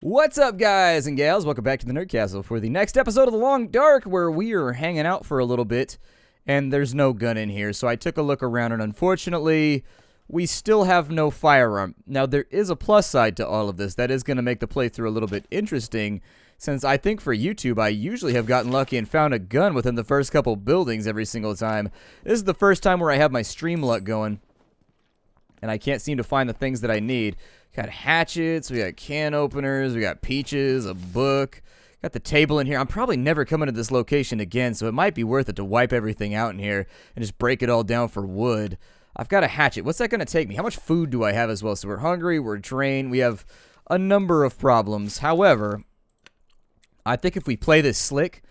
What's up, guys and gals? Welcome back to the Nerd Castle for the next episode of The Long Dark, where we are hanging out for a little bit, and there's no gun in here, so I took a look around, and unfortunately, we still have no firearm. Now, there is a plus side to all of this. That is going to make the playthrough a little bit interesting, since I think for YouTube, I usually have gotten lucky and found a gun within the first couple buildings every single time. This is the first time where I have my stream luck going, and I can't seem to find the things that I need. Got hatchets, we got can openers, we got peaches, a book. Got the table in here. I'm probably never coming to this location again, so it might be worth it to wipe everything out in here and just break it all down for wood. I've got a hatchet. What's that going to take me? How much food do I have as well? So we're hungry, we're drained, we have a number of problems. However, I think if we play this slick,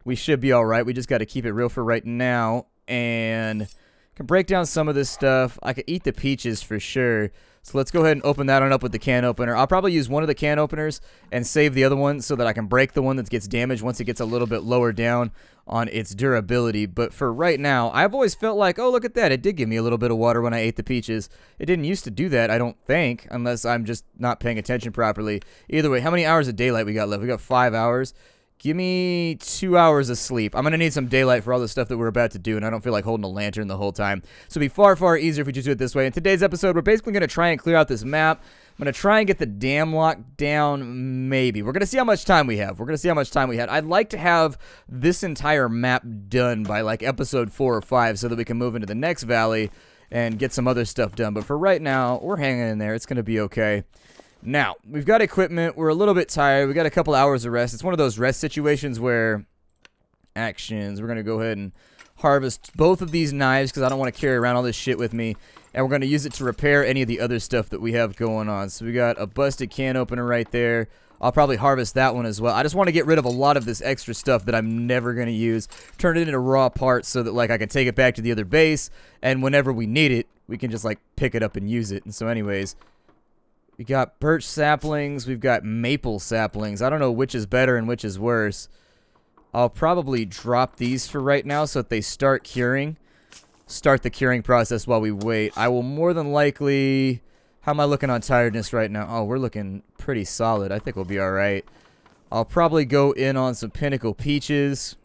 we should be alright. We just got to keep it real for right now, and can break down some of this stuff. I could eat the peaches for sure. So let's go ahead and open that one up with the can opener. I'll probably use one of the can openers and save the other one so that I can break the one that gets damaged once it gets a little bit lower down on its durability. But for right now, I've always felt like, oh, look at that. It did give me a little bit of water when I ate the peaches. It didn't used to do that, I don't think, unless I'm just not paying attention properly. Either way, how many hours of daylight we got left? We got 5 hours. Give me 2 hours of sleep. I'm going to need some daylight for all the stuff that we're about to do, and I don't feel like holding a lantern the whole time. So it'll be far, far easier if we just do it this way. In today's episode, we're basically going to try and clear out this map. I'm going to try and get the dam locked down, maybe. We're going to see how much time we have. I'd like to have this entire map done by, like, episode 4 or 5 so that we can move into the next valley and get some other stuff done. But for right now, we're hanging in there. It's going to be okay. Now, we've got equipment, we're a little bit tired, we got a couple hours of rest. It's one of those rest situations where, actions, we're going to go ahead and harvest both of these knives because I don't want to carry around all this shit with me. And we're going to use it to repair any of the other stuff that we have going on. So we got a busted can opener right there. I'll probably harvest that one as well. I just want to get rid of a lot of this extra stuff that I'm never going to use. Turn it into raw parts so that, like, I can take it back to the other base. And whenever we need it, we can just, like, pick it up and use it. And so anyways, we got birch saplings, we've got maple saplings. I don't know which is better and which is worse. I'll probably drop these for right now so that they start curing. Start the curing process while we wait. I will more than likely... How am I looking on tiredness right now? Oh, we're looking pretty solid. I think we'll be alright. I'll probably go in on some pinnacle peaches.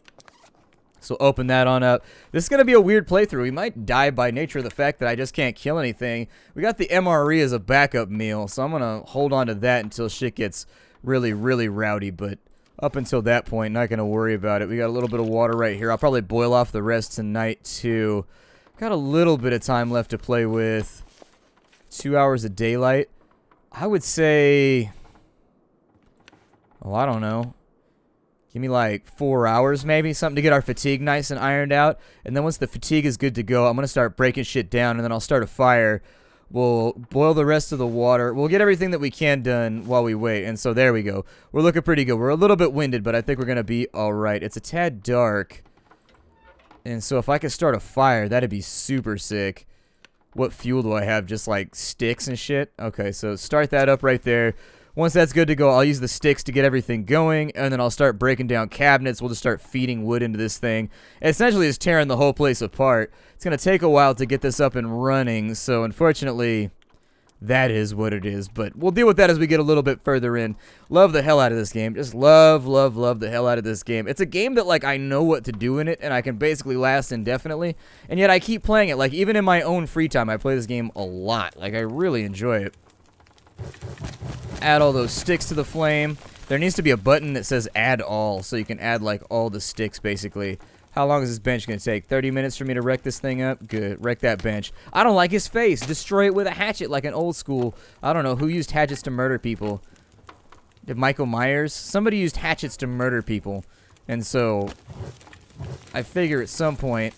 So open that on up. This is going to be a weird playthrough. We might die by nature of the fact that I just can't kill anything. We got the MRE as a backup meal, so I'm going to hold on to that until shit gets really, really rowdy. But up until that point, not going to worry about it. We got a little bit of water right here. I'll probably boil off the rest tonight, too. Got a little bit of time left to play with. 2 hours of daylight. I would say... Oh, I don't know. Give me like 4 hours maybe, something to get our fatigue nice and ironed out. And then once the fatigue is good to go, I'm going to start breaking shit down, and then I'll start a fire. We'll boil the rest of the water. We'll get everything that we can done while we wait. And so there we go. We're looking pretty good. We're a little bit winded, but I think we're going to be alright. It's a tad dark. And so if I could start a fire, that'd be super sick. What fuel do I have? Just like sticks and shit? Okay, so start that up right there. Once that's good to go, I'll use the sticks to get everything going, and then I'll start breaking down cabinets. We'll just start feeding wood into this thing. Essentially, it's tearing the whole place apart. It's going to take a while to get this up and running, so unfortunately, that is what it is. But we'll deal with that as we get a little bit further in. Love the hell out of this game. Just love, love, love the hell out of this game. It's a game that, like, I know what to do in it, and I can basically last indefinitely, and yet I keep playing it. Like, even in my own free time, I play this game a lot. Like, I really enjoy it. Add all those sticks to the flame. There needs to be a button that says add all, so you can add like all the sticks basically. How long is this bench going to take? 30 minutes for me to wreck this thing up? Good. Wreck that bench. I don't like his face. Destroy it with a hatchet like an old school. I don't know. Who used hatchets to murder people? Did Michael Myers? Somebody used hatchets to murder people. And so I figure at some point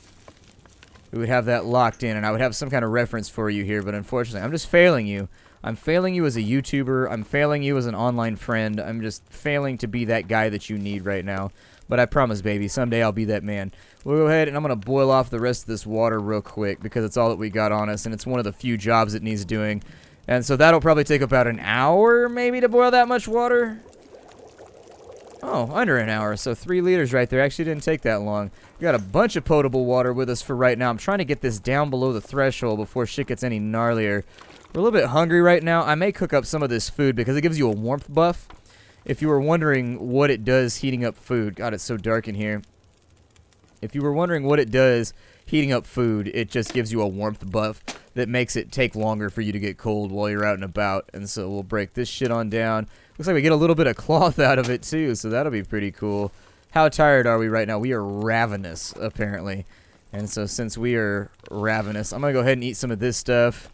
we would have that locked in, and I would have some kind of reference for you here, but unfortunately I'm just failing you. I'm failing you as a YouTuber. I'm failing you as an online friend. I'm just failing to be that guy that you need right now. But I promise, baby, someday I'll be that man. We'll go ahead and I'm going to boil off the rest of this water real quick because it's all that we got on us, and it's one of the few jobs it needs doing. And so that'll probably take about an hour, maybe, to boil that much water. Oh, under an hour, so 3 liters right there. Actually didn't take that long. We got a bunch of potable water with us for right now. I'm trying to get this down below the threshold before shit gets any gnarlier. We're a little bit hungry right now. I may cook up some of this food because it gives you a warmth buff. if you were wondering what it does heating up food. God, it's so dark in here. If you were wondering what it does heating up food, it just gives you a warmth buff that makes it take longer for you to get cold while you're out and about. And so we'll break this shit on down. Looks like we get a little bit of cloth out of it too, so that'll be pretty cool. How tired are we right now? We are ravenous, apparently. And so since we are ravenous, I'm going to go ahead and eat some of this stuff.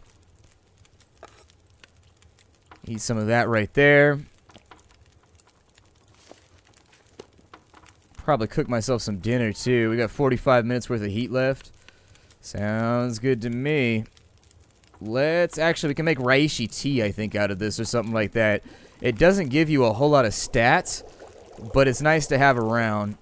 Eat some of that right there. Probably cook myself some dinner too. We got 45 minutes worth of heat left. Sounds good to me. Let's actually, we can make reishi tea, I think, out of this or something like that. It doesn't give you a whole lot of stats, but it's nice to have around.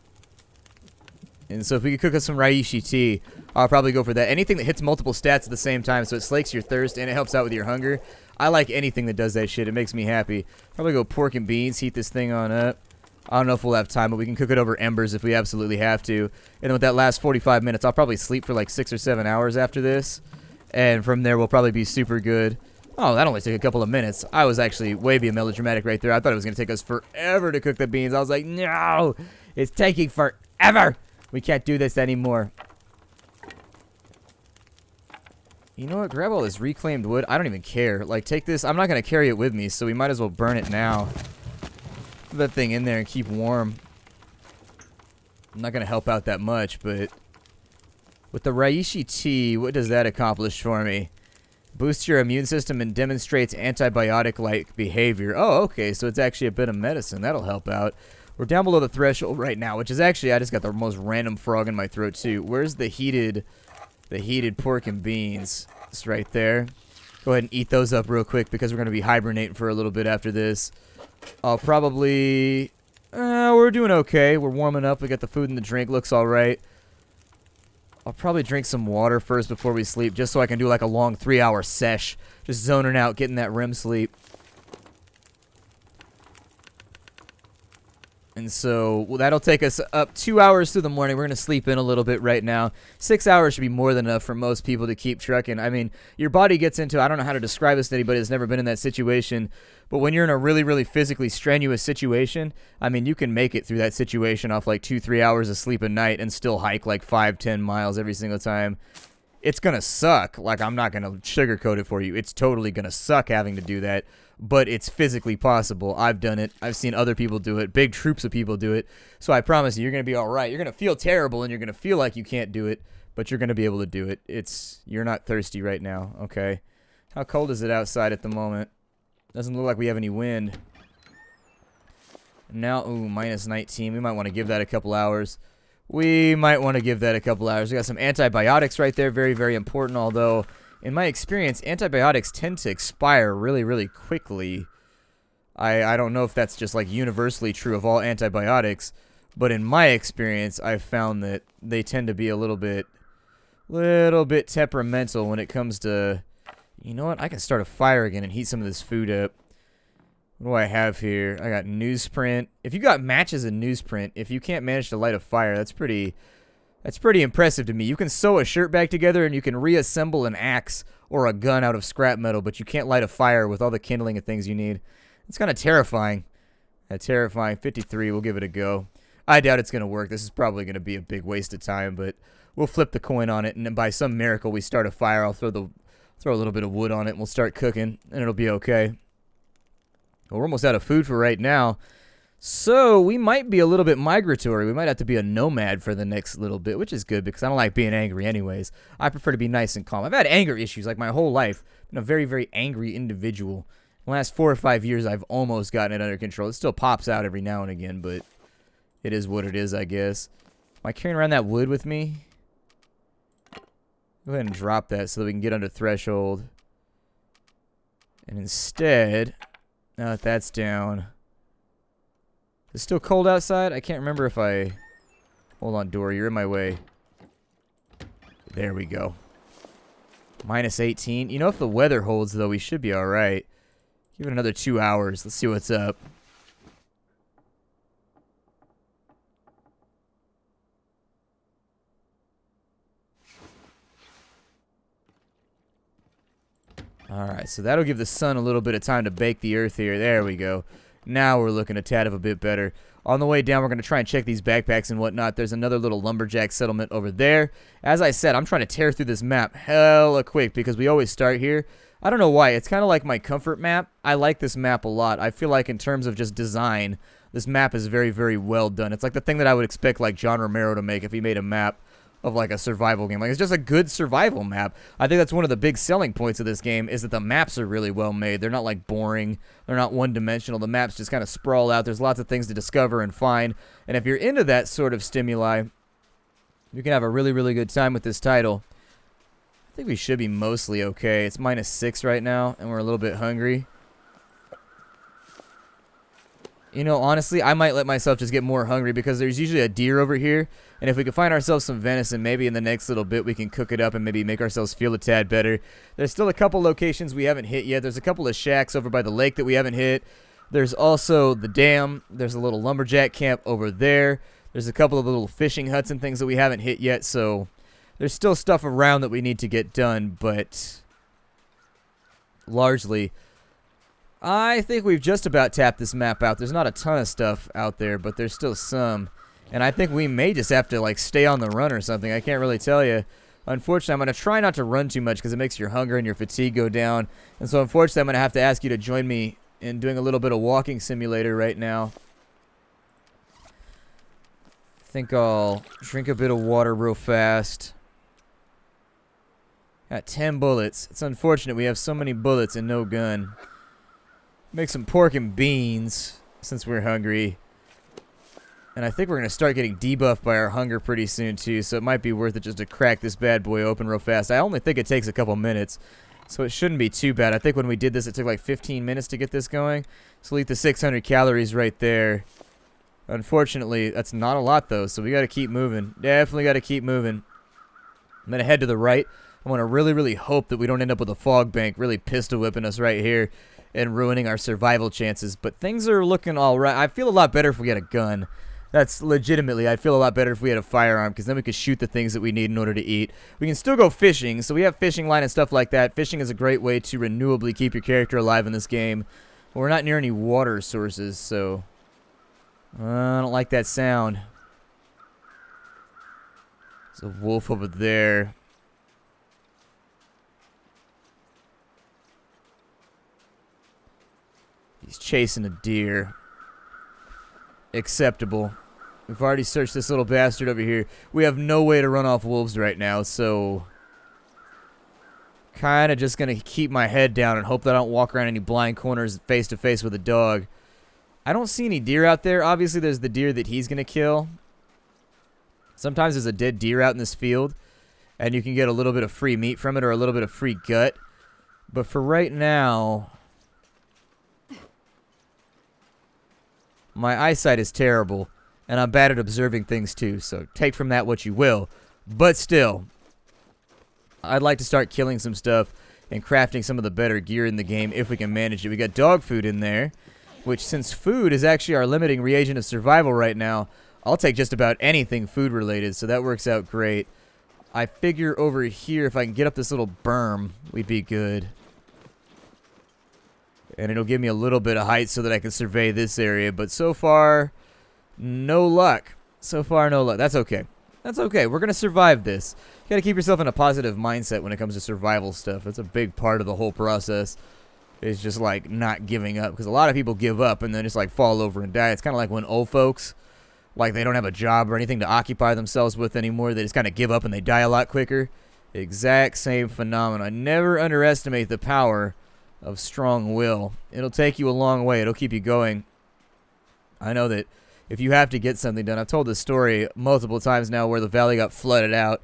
And so if we could cook us some reishi tea, I'll probably go for that. Anything that hits multiple stats at the same time, so it slakes your thirst and it helps out with your hunger. I like anything that does that shit. It makes me happy. Probably go pork and beans, heat this thing on up. I don't know if we'll have time, but we can cook it over embers if we absolutely have to. And then with that last 45 minutes, I'll probably sleep for like 6 or 7 hours after this. And from there, we'll probably be super good. Oh, that only took a couple of minutes. I was actually way being melodramatic right there. I thought it was going to take us forever to cook the beans. I was like, no, it's taking forever. We can't do this anymore. You know what? Grab all this reclaimed wood. I don't even care. Like, take this. I'm not going to carry it with me, so we might as well burn it now. Put that thing in there and keep warm. I'm not going to help out that much, but with the reishi tea, what does that accomplish for me? Boosts your immune system and demonstrates antibiotic-like behavior. Oh, okay, so it's actually a bit of medicine. That'll help out. We're down below the threshold right now, which is actually, I just got the most random frog in my throat, too. Where's the heated pork and beans? It's right there. Go ahead and eat those up real quick because we're going to be hibernating for a little bit after this. I'll probably... we're doing okay. We're warming up. We got the food and the drink. Looks alright. I'll probably drink some water first before we sleep, just so I can do like a long 3-hour sesh. Just zoning out, getting that REM sleep. And so, well, that'll take us up 2 hours through the morning. We're going to sleep in a little bit right now. 6 hours should be more than enough for most people to keep trucking. I mean, your body gets into, I don't know how to describe this to anybody that's never been in that situation, but when you're in a really, really physically strenuous situation, I mean, you can make it through that situation off like 2-3 hours of sleep a night and still hike like 5-10 miles every single time. It's going to suck. Like, I'm not going to sugarcoat it for you. It's totally going to suck having to do that. But it's physically possible. I've done it. I've seen other people do it. Big troops of people do it. So I promise you, you're going to be all right. You're going to feel terrible, and you're going to feel like you can't do it, but you're going to be able to do it. You're not thirsty right now, okay? How cold is it outside at the moment? Doesn't look like we have any wind. Now, ooh, minus 19. We might want to give that a couple hours. We might want to give that a couple hours. We got some antibiotics right there. Very, very important, although... in my experience, antibiotics tend to expire really, really quickly. I don't know if that's just like universally true of all antibiotics, but in my experience, I've found that they tend to be a little bit temperamental when it comes to, you know what? I can start a fire again and heat some of this food up. What do I have here? I got newsprint. If you got matches and newsprint, if you can't manage to light a fire, that's pretty impressive to me. You can sew a shirt back together and you can reassemble an axe or a gun out of scrap metal, but you can't light a fire with all the kindling and things you need. It's kind of terrifying. Terrifying. 53, we'll give it a go. I doubt it's going to work. This is probably going to be a big waste of time, but we'll flip the coin on it, and then by some miracle we start a fire. I'll throw a little bit of wood on it, and we'll start cooking, and it'll be okay. Well, we're almost out of food for right now. So, we might be a little bit migratory. We might have to be a nomad for the next little bit, which is good because I don't like being angry anyways. I prefer to be nice and calm. I've had anger issues like my whole life. I've been a very, very angry individual. The last 4 or 5 years, I've almost gotten it under control. It still pops out every now and again, but it is what it is, I guess. Am I carrying around that wood with me? Go ahead and drop that so that we can get under threshold. And instead, now that that's down... is it still cold outside? I can't remember if I... hold on, door. You're in my way. There we go. Minus 18. You know, if the weather holds, though, we should be alright. Give it another 2 hours. Let's see what's up. Alright, so that'll give the sun a little bit of time to bake the earth here. There we go. Now we're looking a tad of a bit better. On the way down, we're going to try and check these backpacks and whatnot. There's another little lumberjack settlement over there. As I said, I'm trying to tear through this map hella quick because we always start here. I don't know why. It's kind of like my comfort map. I like this map a lot. I feel like in terms of just design, this map is very, very well done. It's like the thing that I would expect like John Romero to make if he made a map of like a survival game. Like, it's just a good survival map. I think that's one of the big selling points of this game is that the maps are really well made. They're not like boring. They're not one-dimensional. The maps just kind of sprawl out. There's lots of things to discover and find. And if you're into that sort of stimuli, you can have a really, really good time with this title. I think we should be mostly okay. It's -6 right now, and we're a little bit hungry. You know, honestly, I might let myself just get more hungry because there's usually a deer over here. And if we can find ourselves some venison, maybe in the next little bit we can cook it up and maybe make ourselves feel a tad better. There's still a couple locations we haven't hit yet. There's a couple of shacks over by the lake that we haven't hit. There's also the dam. There's a little lumberjack camp over there. There's a couple of little fishing huts and things that we haven't hit yet, so there's still stuff around that we need to get done, but largely, I think we've just about tapped this map out. There's not a ton of stuff out there, but there's still some. And I think we may just have to, like, stay on the run or something. I can't really tell you. Unfortunately, I'm going to try not to run too much because it makes your hunger and your fatigue go down. And so, unfortunately, I'm going to have to ask you to join me in doing a little bit of walking simulator right now. I think I'll drink a bit of water real fast. Got 10 bullets. It's unfortunate we have so many bullets and no gun. Make some pork and beans since we're hungry. And I think we're going to start getting debuffed by our hunger pretty soon too, so it might be worth it just to crack this bad boy open real fast. I only think it takes a couple minutes, so it shouldn't be too bad. I think when we did this, it took like 15 minutes to get this going. So we'll eat the 600 calories right there. Unfortunately, that's not a lot though, so we got to keep moving. Definitely got to keep moving. I'm going to head to the right. I want to really, really hope that we don't end up with a fog bank really pistol whipping us right here and ruining our survival chances. But things are looking all right. I feel a lot better if we had a gun. That's legitimately, I'd feel a lot better if we had a firearm because then we could shoot the things that we need in order to eat. We can still go fishing, so we have fishing line and stuff like that. Fishing is a great way to renewably keep your character alive in this game. But we're not near any water sources, so I don't like that sound. There's a wolf over there. He's chasing a deer. Acceptable. We've already searched this little bastard over here. We have no way to run off wolves right now, so kind of just going to keep my head down and hope that I don't walk around any blind corners face to face with a dog. I don't see any deer out there. Obviously, there's the deer that he's going to kill. Sometimes there's a dead deer out in this field, and you can get a little bit of free meat from it or a little bit of free gut. But for right now, my eyesight is terrible, and I'm bad at observing things too, so take from that what you will. But still, I'd like to start killing some stuff and crafting some of the better gear in the game if we can manage it. We got dog food in there, which since food is actually our limiting reagent of survival right now, I'll take just about anything food related, so that works out great. I figure over here, if I can get up this little berm, we'd be good. And it'll give me a little bit of height so that I can survey this area. But so far, no luck. So far, no luck. That's okay. That's okay. We're going to survive this. You got to keep yourself in a positive mindset when it comes to survival stuff. It's a big part of the whole process. It's just like not giving up. Because a lot of people give up and then just like fall over and die. It's kind of like when old folks, like they don't have a job or anything to occupy themselves with anymore. They just kind of give up and they die a lot quicker. Exact same phenomenon. Never underestimate the power of strong will. It'll take you a long way. It'll keep you going. I know that if you have to get something done, I've told this story multiple times now where the valley got flooded out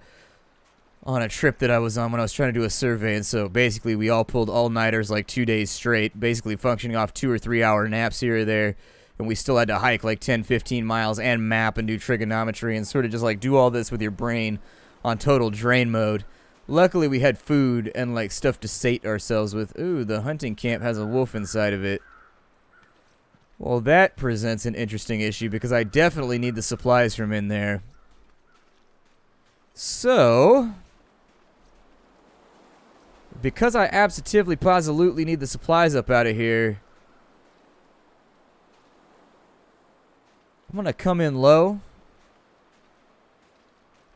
on a trip that I was on when I was trying to do a survey, and so basically we all pulled all-nighters like 2 days straight, basically functioning off 2 or 3 hour naps here or there, and we still had to hike like 10, 15 miles and map and do trigonometry and sort of just like do all this with your brain on total drain mode. Luckily, we had food and, like, stuff to sate ourselves with. Ooh, the hunting camp has a wolf inside of it. Well, that presents an interesting issue because I definitely need the supplies from in there. So, because I absolutely, positively need the supplies up out of here, I'm going to come in low.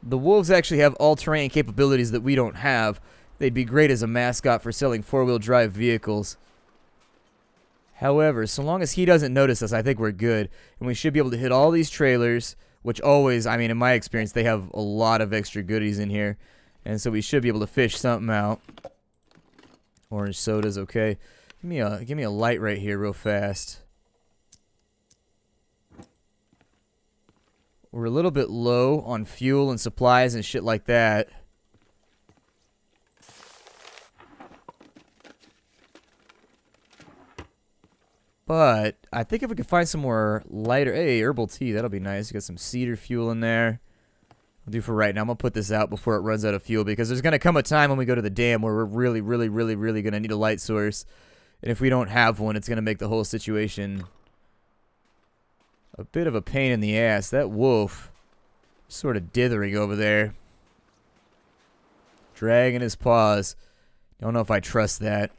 The wolves actually have all-terrain capabilities that we don't have. They'd be great as a mascot for selling four-wheel drive vehicles. However, so long as he doesn't notice us, I think we're good. And we should be able to hit all these trailers, which always, I mean, in my experience, they have a lot of extra goodies in here. And so we should be able to fish something out. Orange soda's okay. Give me a light right here real fast. We're a little bit low on fuel and supplies and shit like that. But I think if we could find some more lighter... Hey, herbal tea. That'll be nice. Got some cedar fuel in there. I'll do for right now. I'm going to put this out before it runs out of fuel because there's going to come a time when we go to the dam where we're really going to need a light source. And if we don't have one, it's going to make the whole situation a bit of a pain in the ass. That wolf sort of dithering over there. Dragging his paws. Don't know if I trust that.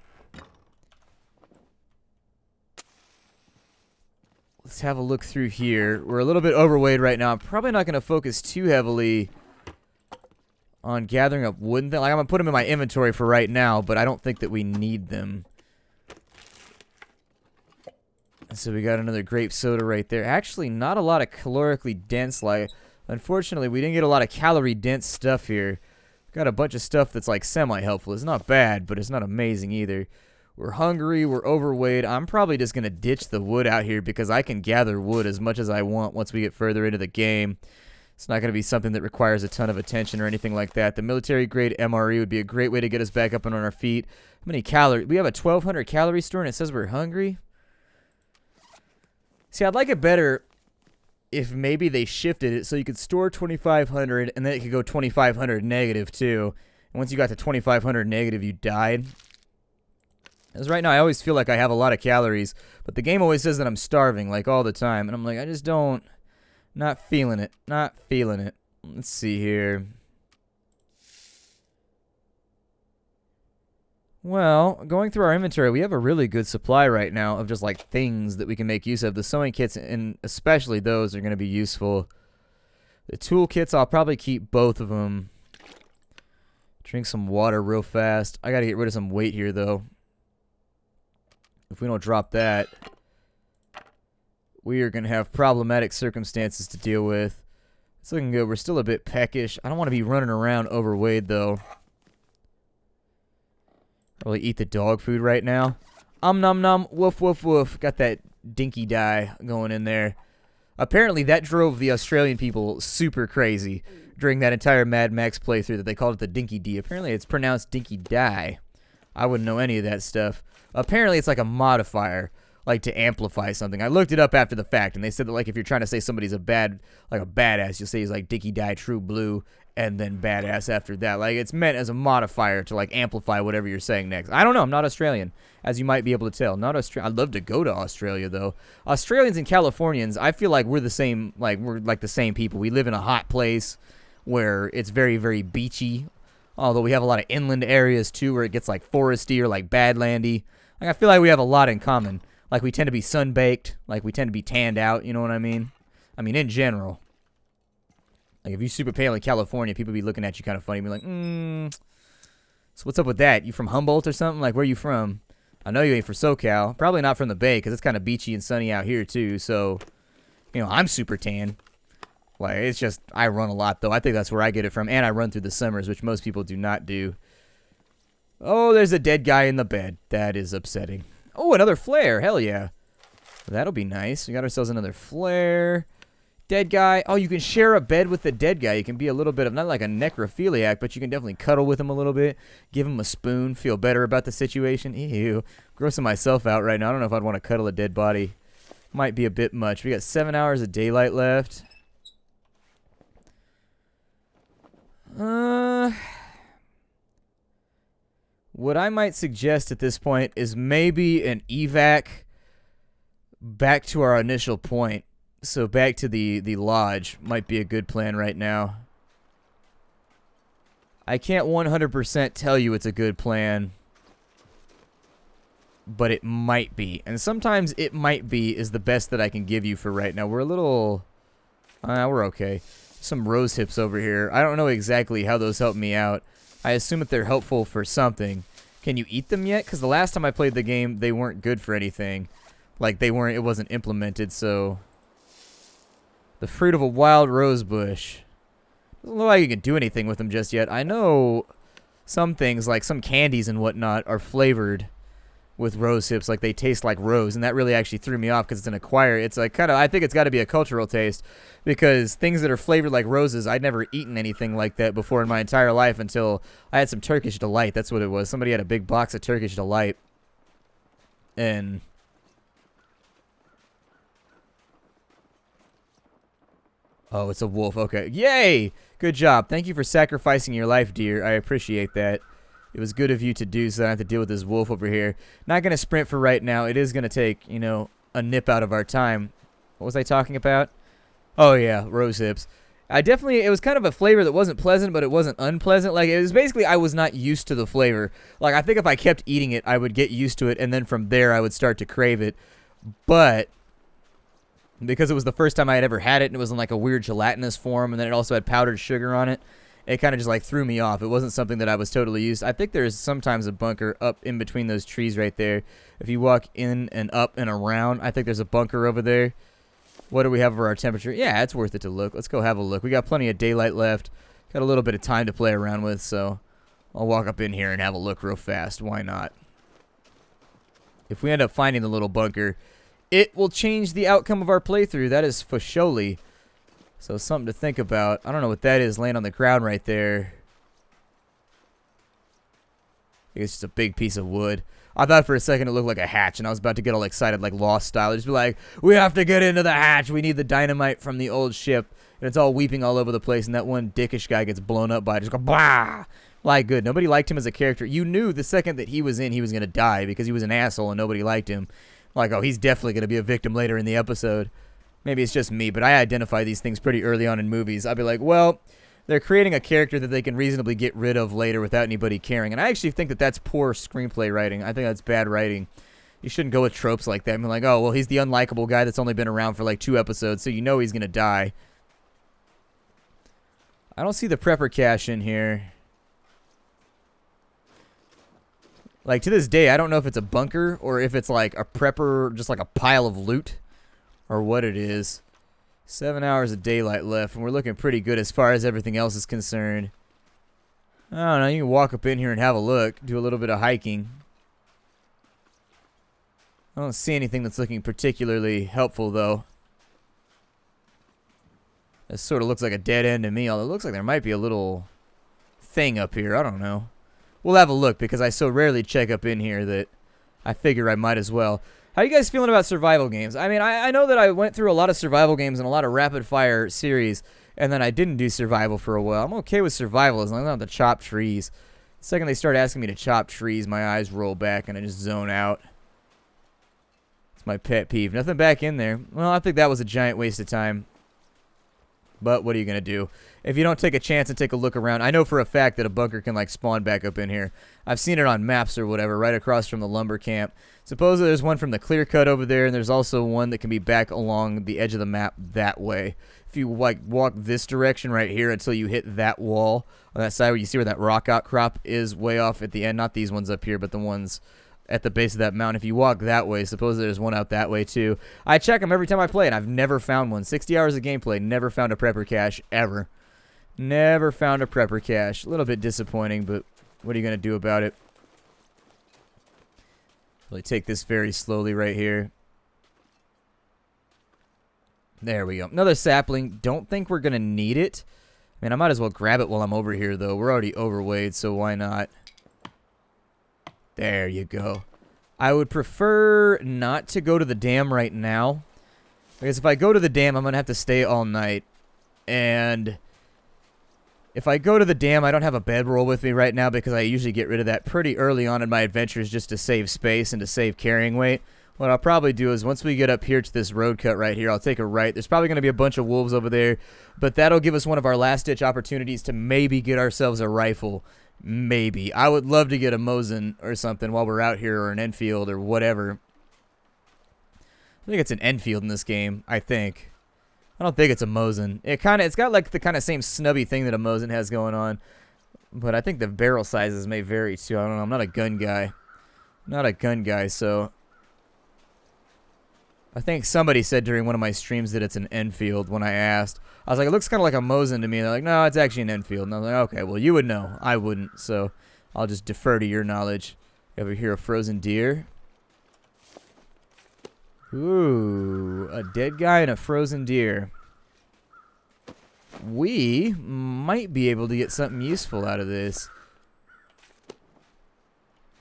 Let's have a look through here. We're a little bit overweight right now. I'm probably not going to focus too heavily on gathering up wooden things. Like, I'm going to put them in my inventory for right now, but I don't think that we need them. So we got another grape soda right there. Actually, not a lot of calorically dense. Like, unfortunately, we didn't get a lot of calorie dense stuff here. Got a bunch of stuff that's like semi-helpful. It's not bad, but it's not amazing either. We're hungry, we're overweight. I'm probably just going to ditch the wood out here because I can gather wood as much as I want once we get further into the game. It's not going to be something that requires a ton of attention or anything like that. The military-grade MRE would be a great way to get us back up and on our feet. How many calories? We have a 1,200 calorie store and it says we're hungry? See, I'd like it better if maybe they shifted it so you could store 2,500 and then it could go 2,500 negative too. And once you got to 2,500 negative, you died. Because right now I always feel like I have a lot of calories, but the game always says that I'm starving, like, all the time. And I'm like, I just don't... Not feeling it. Not feeling it. Let's see here. Well, going through our inventory, we have a really good supply right now of just, like, things that we can make use of. The sewing kits, and especially those, are going to be useful. The tool kits, I'll probably keep both of them. Drink some water real fast. I got to get rid of some weight here, though. If we don't drop that, we are going to have problematic circumstances to deal with. It's looking good. We're still a bit peckish. I don't want to be running around overweight, though. Probably eat the dog food right now. Nom nom, woof woof woof. Got that dinky dye going in there. Apparently, that drove the Australian people super crazy during that entire Mad Max playthrough that they called it the dinky D. Apparently, it's pronounced dinky dye. I wouldn't know any of that stuff. Apparently, it's like a modifier, like to amplify something. I looked it up after the fact, and they said that, like, if you're trying to say somebody's a badass, you'll say he's like Dickie Die True Blue, and then badass after that. Like, it's meant as a modifier to, like, amplify whatever you're saying next. I don't know. I'm not Australian, as you might be able to tell. Not Australian. I'd love to go to Australia, though. Australians and Californians, I feel like we're the same. Like, we're like the same people. We live in a hot place where it's very, very beachy. Although we have a lot of inland areas, too, where it gets, like, foresty or, like, badlandy. Like, I feel like we have a lot in common. Like, we tend to be sun-baked. Like, we tend to be tanned out, you know what I mean? I mean, in general. Like, if you're super pale in California, people be looking at you kind of funny. Be like, so what's up with that? You from Humboldt or something? Like, where you from? I know you ain't from SoCal. Probably not from the Bay, because it's kind of beachy and sunny out here, too. So, you know, I'm super tan. Like, it's just, I run a lot, though. I think that's where I get it from. And I run through the summers, which most people do not do. Oh, there's a dead guy in the bed. That is upsetting. Oh, another flare. Hell yeah. That'll be nice. We got ourselves another flare. Dead guy. Oh, you can share a bed with the dead guy. You can be a little bit of, not like a necrophiliac, but you can definitely cuddle with him a little bit. Give him a spoon. Feel better about the situation. Ew. Grossing myself out right now. I don't know if I'd want to cuddle a dead body. Might be a bit much. We got 7 hours of daylight left. What I might suggest at this point is maybe an evac back to our initial point. So back to the lodge might be a good plan right now. I can't 100% tell you it's a good plan, but it might be. And sometimes it might be is the best that I can give you for right now. We're a little We're okay. Some rose hips over here. I don't know exactly how those help me out. I assume that they're helpful for something. Can you eat them yet? Because the last time I played the game, they weren't good for anything. Like, they weren't, it wasn't implemented, so... The fruit of a wild rose bush. Doesn't look like you can do anything with them just yet. I know some things, like some candies and whatnot, are flavored with rose hips, like they taste like rose, and that really actually threw me off because it's an acquired. It's like kind of, I think it's got to be a cultural taste, because things that are flavored like roses, I'd never eaten anything like that before in my entire life until I had some Turkish Delight. That's what it was. Somebody had a big box of Turkish Delight, and oh, it's a wolf. Okay, yay! Good job. Thank you for sacrificing your life, dear. I appreciate that. It was good of you to do, so I don't have to deal with this wolf over here. Not going to sprint for right now. It is going to take, you know, a nip out of our time. What was I talking about? Oh, yeah, rose hips. It was kind of a flavor that wasn't pleasant, but it wasn't unpleasant. Like, it was basically, I was not used to the flavor. Like, I think if I kept eating it, I would get used to it, and then from there, I would start to crave it. But because it was the first time I had ever had it, and it was in like a weird gelatinous form, and then it also had powdered sugar on it, it kind of just like threw me off. It wasn't something that I was totally used to. I think there's sometimes a bunker up in between those trees right there. If you walk in and up and around, I think there's a bunker over there. What do we have for our temperature? Yeah, it's worth it to look. Let's go have a look. We got plenty of daylight left. Got a little bit of time to play around with, so I'll walk up in here and have a look real fast. Why not? If we end up finding the little bunker, it will change the outcome of our playthrough. That is for surely. So something to think about. I don't know what that is laying on the ground right there. I think it's just a big piece of wood. I thought for a second it looked like a hatch, and I was about to get all excited like Lost style. Just be like, we have to get into the hatch. We need the dynamite from the old ship. And it's all weeping all over the place, and that one dickish guy gets blown up by it. Just go, bah! Like, good. Nobody liked him as a character. You knew the second that he was in, he was going to die because he was an asshole and nobody liked him. Like, oh, he's definitely going to be a victim later in the episode. Maybe it's just me, but I identify these things pretty early on in movies. I'd be like, well, they're creating a character that they can reasonably get rid of later without anybody caring. And I actually think that that's poor screenplay writing. I think that's bad writing. You shouldn't go with tropes like that. I mean, like, oh, well, he's the unlikable guy that's only been around for like 2 episodes, so you know he's going to die. I don't see the prepper cache in here. Like, to this day, I don't know if it's a bunker or if it's like a prepper, just like a pile of loot. Or what it is. 7 hours of daylight left, and we're looking pretty good as far as everything else is concerned. I don't know, you can walk up in here and have a look, do a little bit of hiking. I don't see anything that's looking particularly helpful, though. This sort of looks like a dead end to me, although it looks like there might be a little thing up here. I don't know. We'll have a look, because I so rarely check up in here that I figure I might as well. How you guys feeling about survival games? I mean, I know that I went through a lot of survival games and a lot of rapid-fire series, and then I didn't do survival for a while. I'm okay with survival as long as I don't have to chop trees. The second they start asking me to chop trees, my eyes roll back and I just zone out. It's my pet peeve. Nothing back in there. Well, I think that was a giant waste of time. But what are you going to do? If you don't take a chance and take a look around, I know for a fact that a bunker can like spawn back up in here. I've seen it on maps or whatever, right across from the lumber camp. Supposedly there's one from the clear cut over there, and there's also one that can be back along the edge of the map that way. If you like walk this direction right here until you hit that wall on that side where you see where that rock outcrop is way off at the end, not these ones up here, but the ones at the base of that mountain. If you walk that way, supposedly there's one out that way too. I check them every time I play, and I've never found one. 60 hours of gameplay, never found a prepper cache ever. Never found a prepper cache. A little bit disappointing, but what are you going to do about it? Really take this very slowly right here. There we go. Another sapling. Don't think we're going to need it. I mean, I might as well grab it while I'm over here, though. We're already overweight, so why not? There you go. I would prefer not to go to the dam right now, because if I go to the dam, I'm going to have to stay all night. And if I go to the dam, I don't have a bedroll with me right now because I usually get rid of that pretty early on in my adventures just to save space and to save carrying weight. What I'll probably do is once we get up here to this road cut right here, I'll take a right. There's probably going to be a bunch of wolves over there, but that'll give us one of our last-ditch opportunities to maybe get ourselves a rifle. Maybe. I would love to get a Mosin or something while we're out here, or an Enfield or whatever. I think it's an Enfield in this game, I think. I don't think it's a Mosin. It's got like the kind of same snubby thing that a Mosin has going on. But I think the barrel sizes may vary too. I don't know. I'm not a gun guy. So I think somebody said during one of my streams that it's an Enfield when I asked. I was like, it looks kind of like a Mosin to me. They're like, no, it's actually an Enfield. And I was like, okay, well, you would know. I wouldn't. So I'll just defer to your knowledge. Over here, a frozen deer. Ooh, a dead guy and a frozen deer. We might be able to get something useful out of this.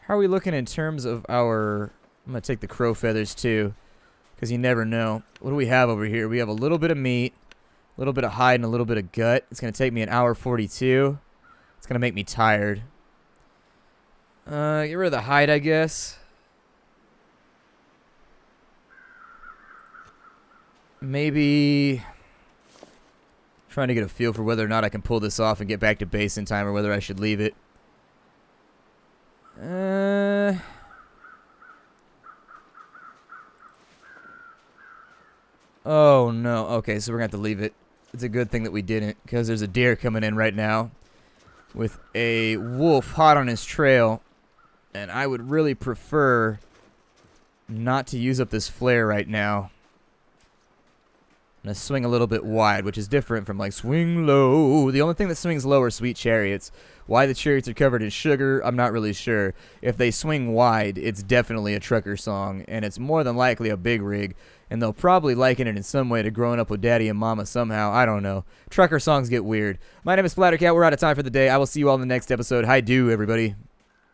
How are we looking in terms of our... I'm going to take the crow feathers too, because you never know. What do we have over here? We have a little bit of meat, a little bit of hide, and a little bit of gut. It's going to take me an hour 42. It's going to make me tired. Get rid of the hide, I guess. Maybe... Trying to get a feel for whether or not I can pull this off and get back to base in time, or whether I should leave it. Oh, no. Okay, so we're going to have to leave it. It's a good thing that we didn't, because there's a deer coming in right now with a wolf hot on his trail. And I would really prefer not to use up this flare right now. I'm going to swing a little bit wide, which is different from, like, swing low. The only thing that swings low are sweet chariots. Why the chariots are covered in sugar, I'm not really sure. If they swing wide, it's definitely a trucker song, and it's more than likely a big rig. And they'll probably liken it in some way to growing up with daddy and mama somehow. I don't know. Trucker songs get weird. My name is Splattercat. We're out of time for the day. I will see you all in the next episode. Hi-do, everybody.